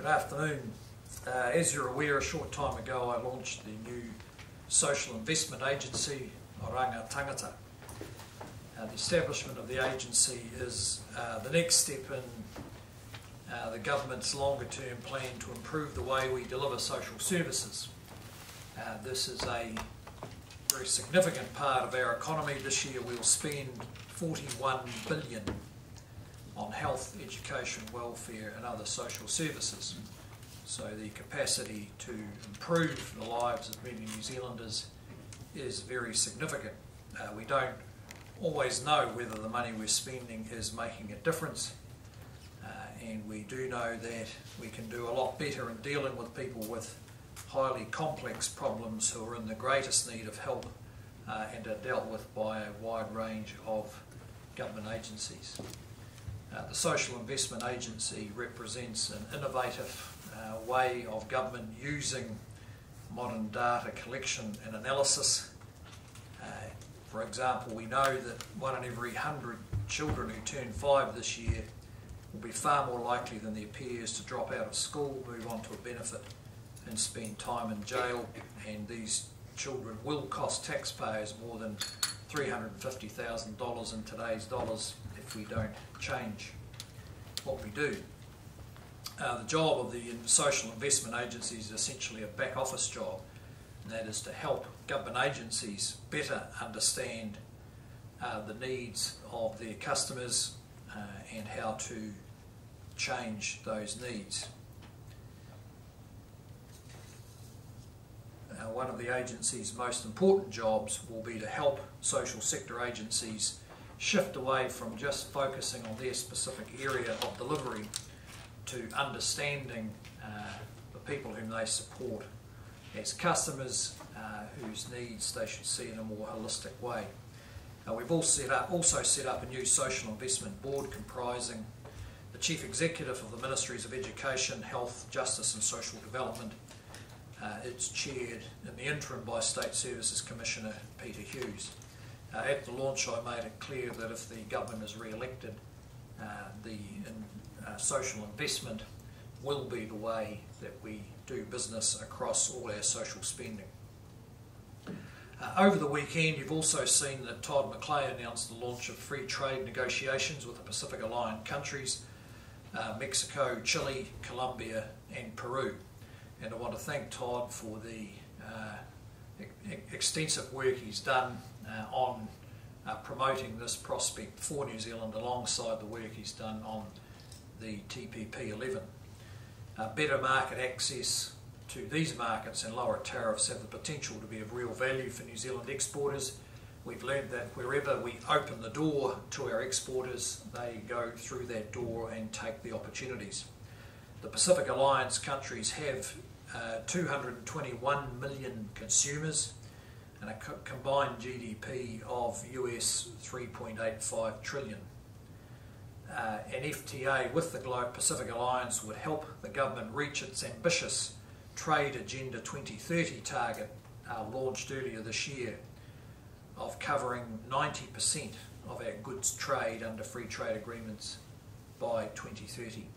afternoon. As you're aware, a short time ago I launched the new social investment agency, Oranga Tangata. The establishment of the agency is the next step in the government's longer term plan to improve the way we deliver social services. This is a very significant part of our economy. This year we'll spend $41 billion on health, education, welfare and other social services. So the capacity to improve the lives of many New Zealanders is very significant. We don't always know whether the money we're spending is making a difference, and we do know that we can do a lot better in dealing with people with highly complex problems who are in the greatest need of help and are dealt with by a wide range of government agencies. The Social Investment Agency represents an innovative way of government using modern data collection and analysis. For example, we know that 1 in every 100 children who turn 5 this year will be far more likely than their peers to drop out of school, move on to a benefit and spend time in jail, and these children will cost taxpayers more than $350,000 in today's dollars if we don't change what we do. The job of the social investment agency is essentially a back office job, and that is to help government agencies better understand the needs of their customers and how to change those needs. One of the agency's most important jobs will be to help social sector agencies shift away from just focusing on their specific area of delivery to understanding the people whom they support as customers whose needs they should see in a more holistic way. We've also set up a new social investment board comprising the Chief Executive of the Ministries of Education, Health, Justice and Social Development. It's chaired in the interim by State Services Commissioner Peter Hughes. At the launch I made it clear that if the government is re-elected, social investment will be the way that we do business across all our social spending. Over the weekend you've also seen that Todd McClay announced the launch of free trade negotiations with the Pacific Alliance countries, Mexico, Chile, Colombia and Peru. And I want to thank Todd for the extensive work he's done on promoting this prospect for New Zealand alongside the work he's done on the TPP-11. Better market access to these markets and lower tariffs have the potential to be of real value for New Zealand exporters. We've learned that wherever we open the door to our exporters, they go through that door and take the opportunities. The Pacific Alliance countries have 221 million consumers and a combined GDP of US 3.85 trillion. An FTA with the Pacific Alliance would help the government reach its ambitious Trade Agenda 2030 target launched earlier this year of covering 90% of our goods trade under free trade agreements by 2030.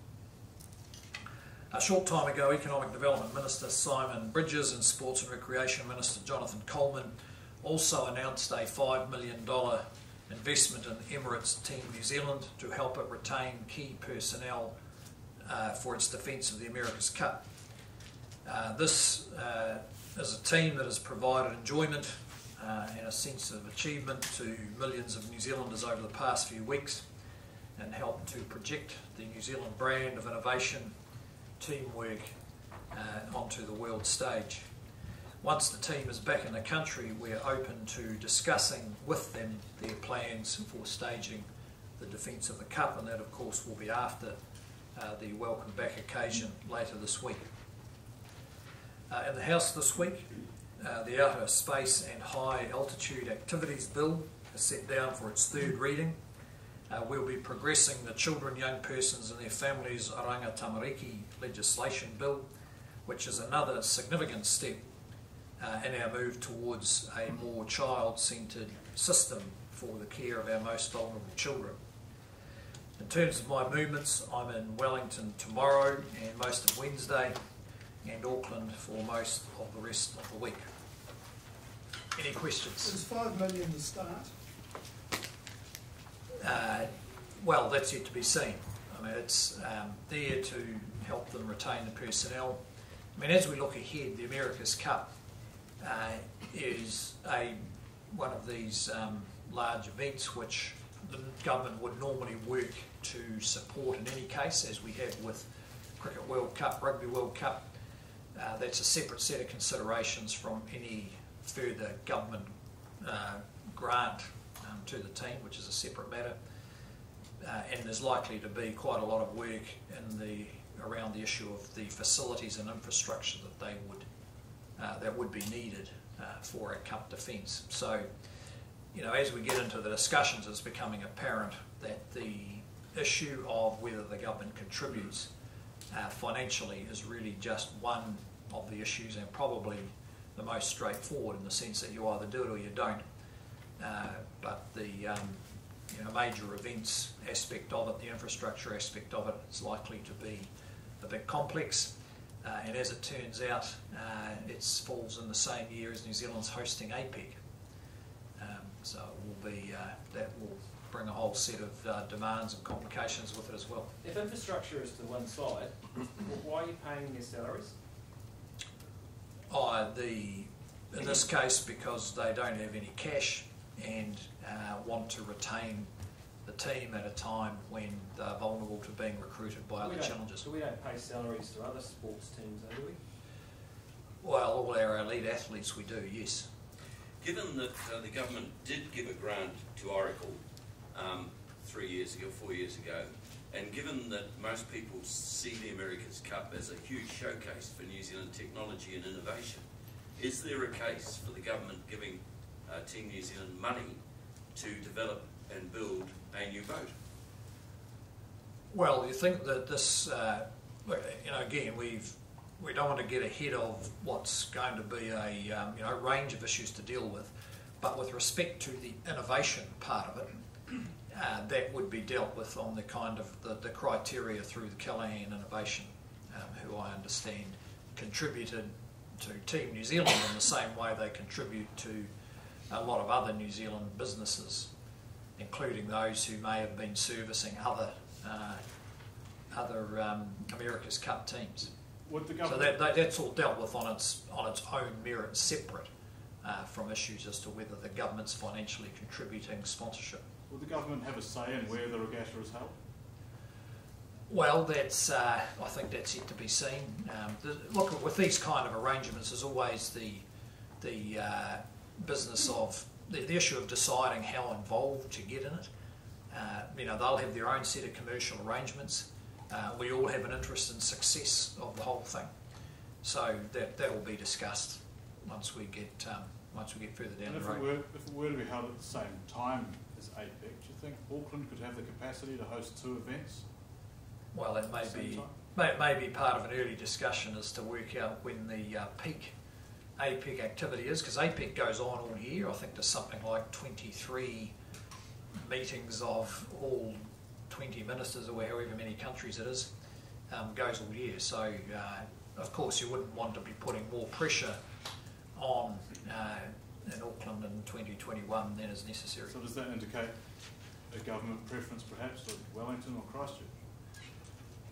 A short time ago, Economic Development Minister Simon Bridges and Sports and Recreation Minister Jonathan Coleman also announced a $5 million investment in Emirates Team New Zealand to help it retain key personnel for its defence of the America's Cup. This is a team that has provided enjoyment and a sense of achievement to millions of New Zealanders over the past few weeks and helped to project the New Zealand brand of innovation, teamwork onto the world stage. Once the team is back in the country, we're open to discussing with them their plans for staging the defence of the Cup, and that of course will be after the welcome back occasion later this week. In the House this week, the Outer Space and High Altitude Activities Bill is set down for its third reading. We'll be progressing the Children, Young Persons and Their Families Oranga Tamariki legislation bill, which is another significant step in our move towards a more child-centred system for the care of our most vulnerable children. In terms of my movements, I'm in Wellington tomorrow and most of Wednesday, and Auckland for most of the rest of the week. Any questions? Is $5 million the start? Well, that's yet to be seen. I mean, it's there to help them retain the personnel. I mean, as we look ahead, the America's Cup is one of these large events which the government would normally work to support in any case, as we have with Cricket World Cup, Rugby World Cup. That's a separate set of considerations from any further government grant to the team, which is a separate matter. And there's likely to be quite a lot of work around the issue of the facilities and infrastructure that would be needed for a cup defence. So, you know, as we get into the discussions, it's becoming apparent that the issue of whether the government contributes financially is really just one of the issues, and probably the most straightforward, in the sense that you either do it or you don't. But the major events aspect of it, the infrastructure aspect of it, is likely to be a bit complex. And as it turns out, it falls in the same year as New Zealand's hosting APEC. So it will be, that will bring a whole set of demands and complications with it as well. If infrastructure is to one side, why are you paying their salaries? In this case, because they don't have any cash and want to retain the team at a time when they're vulnerable to being recruited by other challenges. So we don't pay salaries to other sports teams, do we? Well, all our elite athletes we do, yes. Given that the government did give a grant to Oracle 4 years ago, and given that most people see the America's Cup as a huge showcase for New Zealand technology and innovation, is there a case for the government giving Team New Zealand money to develop and build a new boat? Well, you think that this, again, we don't want to get ahead of what's going to be a range of issues to deal with, but with respect to the innovation part of it, that would be dealt with on the kind of the criteria through the Callaghan Innovation, who I understand contributed to Team New Zealand in the same way they contribute to a lot of other New Zealand businesses, including those who may have been servicing other America's Cup teams. So that's all dealt with on its own merit, separate from issues as to whether the government's financially contributing sponsorship. Will the government have a say in where the regatta is held? Well, that's I think that's yet to be seen. Look, with these kind of arrangements, there's always the business of the issue of deciding how involved you get in it. They'll have their own set of commercial arrangements. We all have an interest in success of the whole thing, so that will be discussed once we get further down the road. If it were to be held at the same time as APEC, do you think Auckland could have the capacity to host 2 events? Well, it may be part of an early discussion as to work out when the peak APEC activity is, because APEC goes on all year. I think there's something like 23 meetings of all 20 ministers or however many countries it is, goes all year. So, of course, you wouldn't want to be putting more pressure on in Auckland in 2021 than is necessary. So does that indicate a government preference perhaps for Wellington or Christchurch?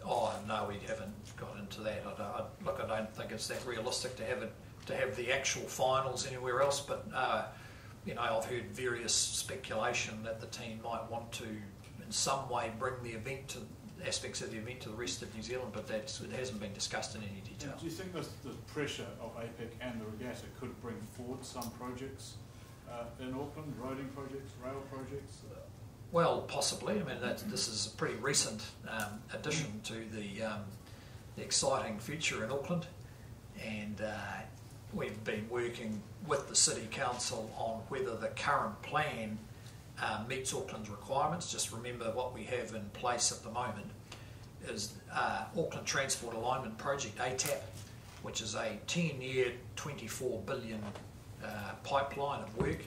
Oh no, we haven't got into that. I don't think it's that realistic to have the actual finals anywhere else. But I've heard various speculation that the team might want to, in some way, bring the aspects of the event to the rest of New Zealand. But it hasn't been discussed in any detail. Do you think the pressure of APEC and the regatta could bring forward some projects in Auckland, roading projects, rail projects? Well, possibly. I mean, this is a pretty recent addition to the exciting future in Auckland, and we've been working with the City Council on whether the current plan meets Auckland's requirements. Just remember what we have in place at the moment is Auckland Transport Alignment Project, ATAP, which is a 10-year, 24 billion pipeline of work.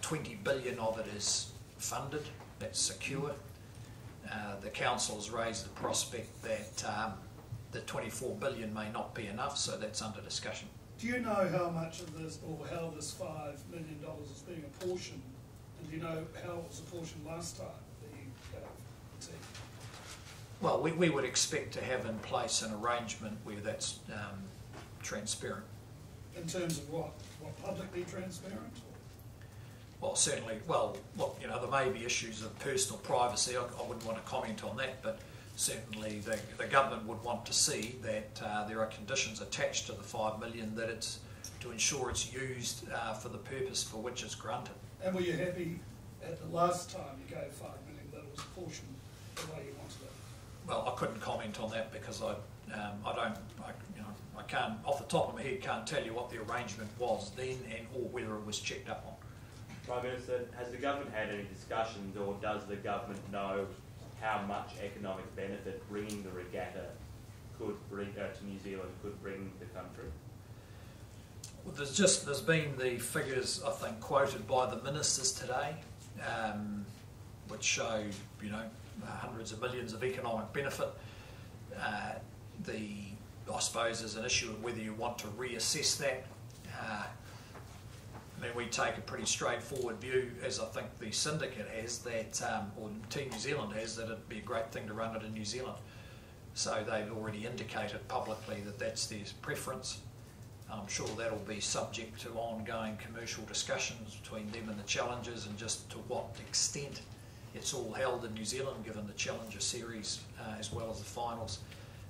20 billion of it is funded, that's secure. The council has raised the prospect that the 24 billion may not be enough, so that's under discussion. Do you know how much of this, or how this $5 million is being apportioned? And do you know how it was apportioned last time that you see? Well, we would expect to have in place an arrangement where that's transparent. In terms of what? What, publicly transparent? Well, certainly, well, look, you know, there may be issues of personal privacy. I wouldn't want to comment on that, but certainly the government would want to see that there are conditions attached to the $5 million, that it's to ensure it's used for the purpose for which it's granted. And were you happy at the last time you gave $5 million that it was apportioned the way you wanted it? Well, I couldn't comment on that because I can't, off the top of my head, can't tell you what the arrangement was then and or whether it was checked up on. Prime Minister, has the government had any discussions, or does the government know how much economic benefit bringing the regatta could bring to New Zealand could bring the country? Well, there's been the figures, I think, quoted by the ministers today, which show, you know, hundreds of millions of economic benefit. I suppose there's an issue of whether you want to reassess that. I mean, we take a pretty straightforward view, as I think the syndicate has, that, or Team New Zealand has, that it'd be a great thing to run it in New Zealand. So they've already indicated publicly that that's their preference. I'm sure that'll be subject to ongoing commercial discussions between them and the challengers, and just to what extent it's all held in New Zealand, given the Challenger Series as well as the finals.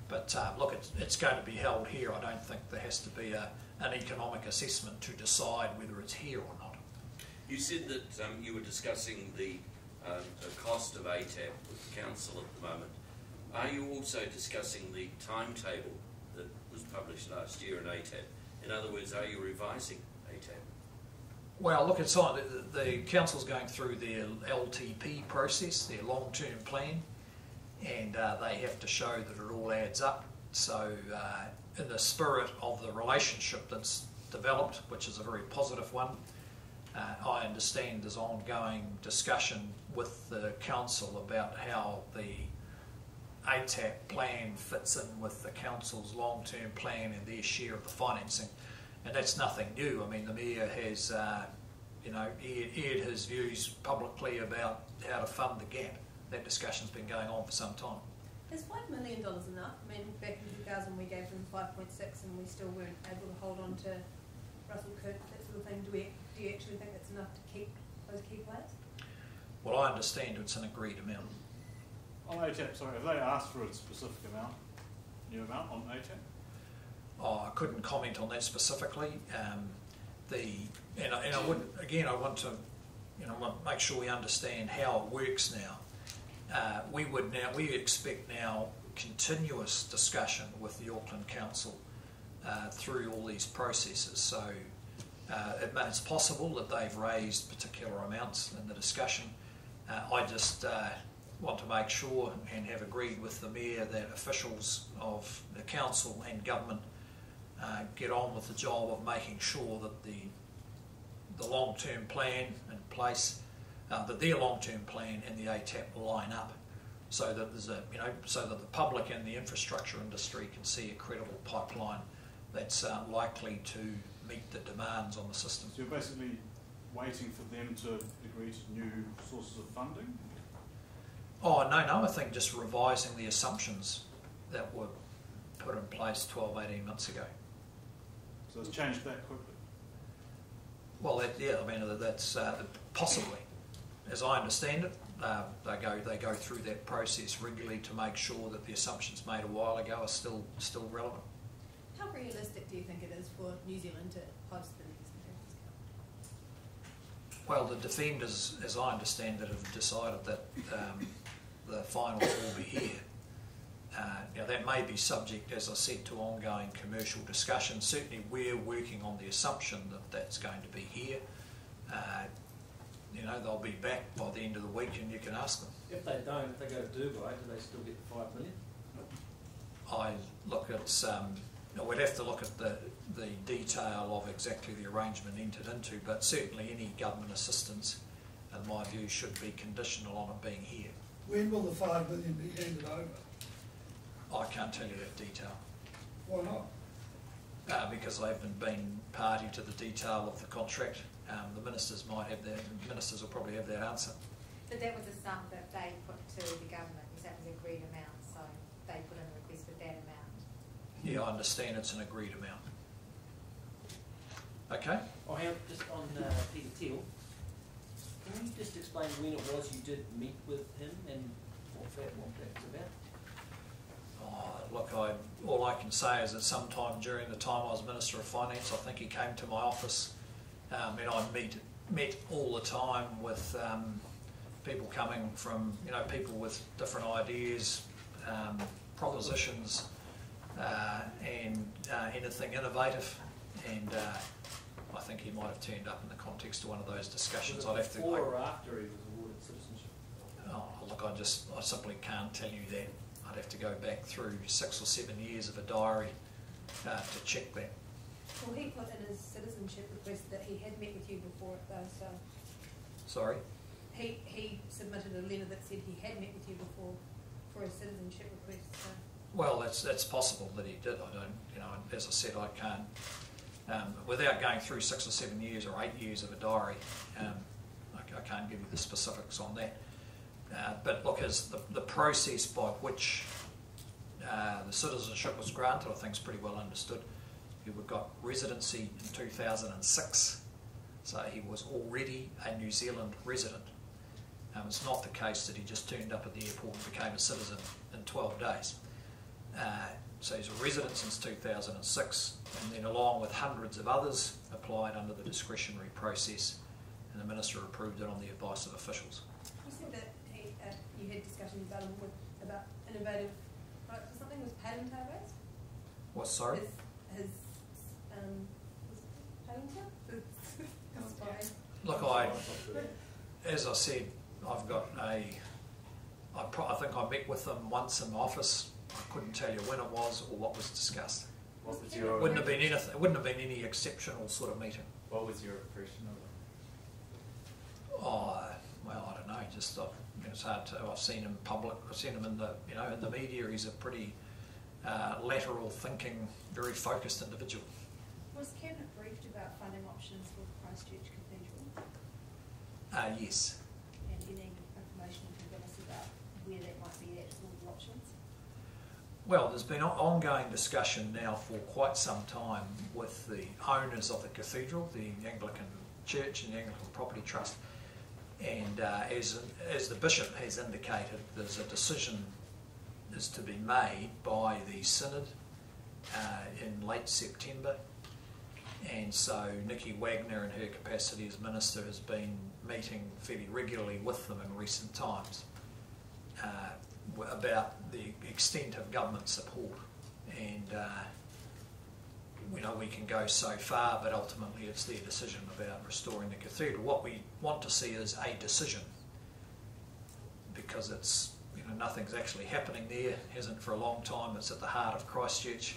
But look, it's going to be held here. I don't think there has to be an economic assessment to decide whether it's here or not. You said that you were discussing the cost of ATAP with the council at the moment. Are you also discussing the timetable that was published last year in ATAP? In other words, are you revising ATAP? Well, look, it's on. The council's going through their LTP process, their long-term plan, and they have to show that it all adds up. So in the spirit of the relationship that's developed, which is a very positive one, I understand there's ongoing discussion with the council about how the ATAP plan fits in with the council's long-term plan and their share of the financing. And that's nothing new. I mean, the Mayor has, aired his views publicly about how to fund the gap. That discussion's been going on for some time. Is $5 million enough? I mean, back in 2000 we gave them 5.6 and we still weren't able to hold on to Russell Kirk, that sort of thing. Do you actually think that's enough to keep those key players? Well, I understand it's an agreed amount. On ATAP, sorry, have they asked for a specific amount, new amount on ATAP? Oh, I couldn't comment on that specifically. I would, again, I want to, make sure we understand how it works now. We expect now continuous discussion with the Auckland Council through all these processes. So it's possible that they've raised particular amounts in the discussion. I just want to make sure and have agreed with the Mayor that officials of the Council and Government get on with the job of making sure that the long-term plan in place, that their long-term plan and the ATAP line up, so that there's so that the public and the infrastructure industry can see a credible pipeline that's likely to meet the demands on the system. So you're basically waiting for them to agree to new sources of funding? Oh, no, I think just revising the assumptions that were put in place 12, 18 months ago. So it's changed that quickly? Well, that's possibly. As I understand it, they go through that process regularly to make sure that the assumptions made a while ago are still relevant. How realistic do you think it is for New Zealand to host the next Defenders Cup? Well, the Defenders, as I understand it, have decided that the finals will be here. That may be subject, as I said, to ongoing commercial discussion. Certainly we're working on the assumption that that's going to be here. They'll be back by the end of the week and you can ask them. If they don't, if they go to Dubai, do they still get the $5 million? We'd have to look at the detail of exactly the arrangement entered into, but certainly any government assistance, in my view, should be conditional on it being here. When will the $5 million be handed over? I can't tell you that detail. Why not? Because they haven't been party to the detail of the contract. The ministers might have that. Ministers will probably have that answer. But that was a sum that they put to the government, because that was an agreed amount, so they put in a request for that amount. Yeah, I understand it's an agreed amount. Okay. Oh, hang on, just on Peter Thiel, can you just explain when it was you did meet with him and what that was about? Oh, look, all I can say is that sometime during the time I was Minister of Finance, I think he came to my office, and I met all the time with people coming from, people with different ideas, propositions, and anything innovative. And I think he might have turned up in the context of one of those discussions. Was it before or after he was awarded citizenship? Oh, look, I simply can't tell you that. I'd have to go back through 6 or 7 years of a diary to check that. Well, he put in his citizenship request that he had met with you before it though, so Sorry? he submitted a letter that said he had met with you before for his citizenship request. So. Well, that's possible that he did. I don't, as I said, I can't, without going through 6 or 7 years or 8 years of a diary, I can't give you the specifics on that. But look, as the process by which the citizenship was granted, I think is pretty well understood. He got residency in 2006, so he was already a New Zealand resident. It's not the case that he just turned up at the airport and became a citizen in 12 days. So he's a resident since 2006, and then along with hundreds of others, applied under the discretionary process, and the Minister approved it on the advice of officials. You said that you had discussions about him about innovative products or something. Was patent based? What, sorry? His patent? Look, as I said, I've got I think I met with him once in my office. I couldn't tell you when it was or what was discussed. What was your Wouldn't have been anything. It wouldn't have been any exceptional sort of meeting. What was your impression of it? Oh, well, I don't know. Just it's hard to. I've seen him public. I've seen him in the in the media. He's a pretty lateral thinking, very focused individual. Was Cabinet briefed about funding options for Christchurch Cathedral? Yes. And any information you can give us about where that might be at, all the options? Well, there's been ongoing discussion now for quite some time with the owners of the cathedral, the Anglican Church and the Anglican Property Trust. And as the Bishop has indicated, there's a decision is to be made by the Synod in late September. And so Nikki Wagner, in her capacity as Minister, has been meeting fairly regularly with them in recent times about the extent of government support. And we can go so far, but ultimately it's their decision about restoring the cathedral. What we want to see is a decision, because it's nothing's actually happening there, hasn't for a long time. It's at the heart of Christchurch,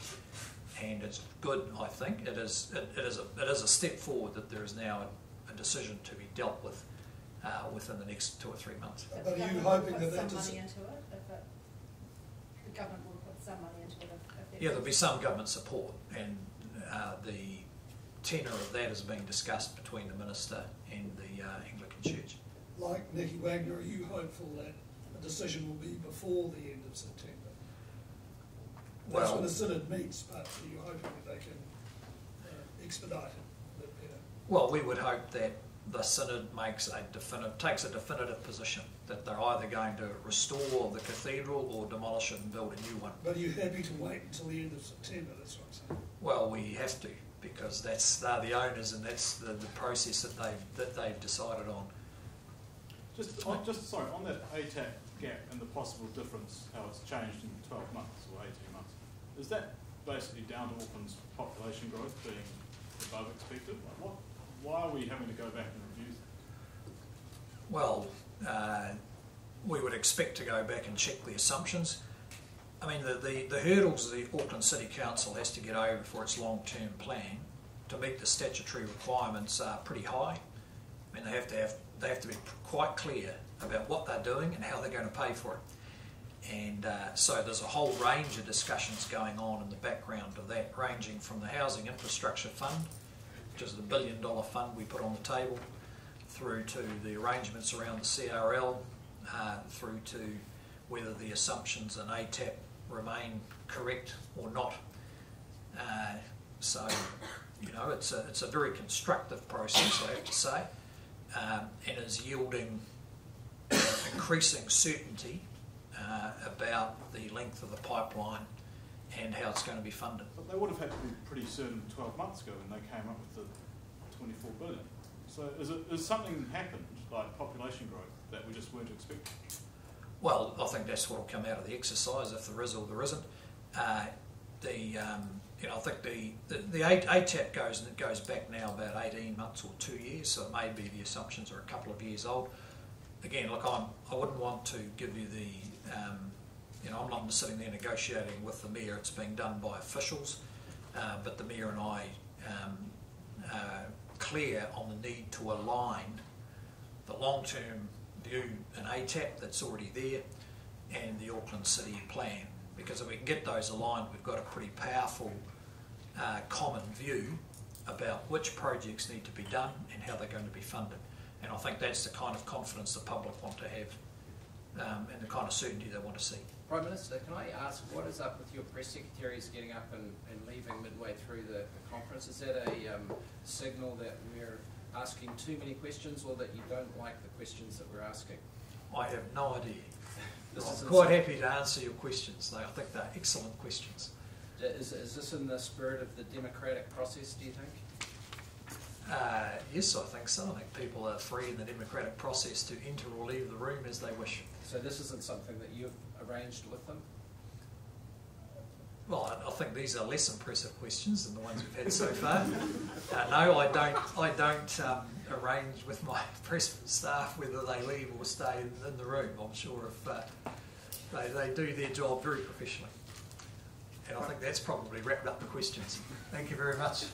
and it's good. I think it is a step forward that there is now a decision to be dealt with within the next 2 or 3 months. But are you hoping that some money into it? The government will put some money into it. Yeah, there'll be some government support, and the tenor of that is being discussed between the Minister and the Anglican Church. Like Nikki Wagner, are you hopeful that a decision will be before the end of September? That's when the Synod meets, but are you hoping that they can expedite it a bit better? Well, we would hope that the Synod takes a definitive position that they're either going to restore the cathedral or demolish it and build a new one. But are you happy to wait until the end of September? That's what I'm saying. Well, we have to, because they're the owners, and that's the process that they've decided on. Sorry, on that ATAC gap and the possible difference, how it's changed in 12 months or 18 months, is that basically down to Auckland's population growth being above expected? Why are we having to go back and review that? Well, we would expect to go back and check the assumptions. I mean, the hurdles the Auckland City Council has to get over for its long-term plan to meet the statutory requirements are pretty high. I mean, they have to be quite clear about what they're doing and how they're going to pay for it. And so there's a whole range of discussions going on in the background of that, ranging from the Housing Infrastructure Fund, which is the $1 billion fund we put on the table, through to the arrangements around the CRL, through to whether the assumptions in ATAP remain correct or not. So, you know, it's a very constructive process, I have to say, and is yielding increasing certainty about the length of the pipeline and how it's going to be funded. But they would have had to be pretty certain 12 months ago when they came up with the 24 billion. So is something happened, like population growth, that we just weren't expecting? Well, I think that's what will come out of the exercise, if there is or there isn't. You know, I think the ATAP goes back now about 18 months or 2 years, so it may be the assumptions are a couple of years old. Again, look, I wouldn't want to give you the, you know, I'm not sitting there negotiating with the Mayor. It's being done by officials, but the Mayor and I are clear on the need to align the long-term view in ATAP that's already there and the Auckland City plan, because if we can get those aligned, we've got a pretty powerful common view about which projects need to be done and how they're going to be funded. And I think that's the kind of confidence the public want to have, and the kind of certainty they want to see. Prime Minister, can I ask, what is up with your press secretaries getting up and leaving midway through the conference? Is that a signal that we're asking too many questions, or that you don't like the questions that we're asking? I have no idea. I'm quite happy to answer your questions. I think they're excellent questions. Is this in the spirit of the democratic process, do you think? Yes, I think so. I think people are free in the democratic process to enter or leave the room as they wish. So this isn't something that you've arranged with them? Well, I think these are less impressive questions than the ones we've had so far. No, I don't arrange with my press staff whether they leave or stay in the room. I'm sure if they do their job very professionally. And I think that's probably wrapped up the questions. Thank you very much.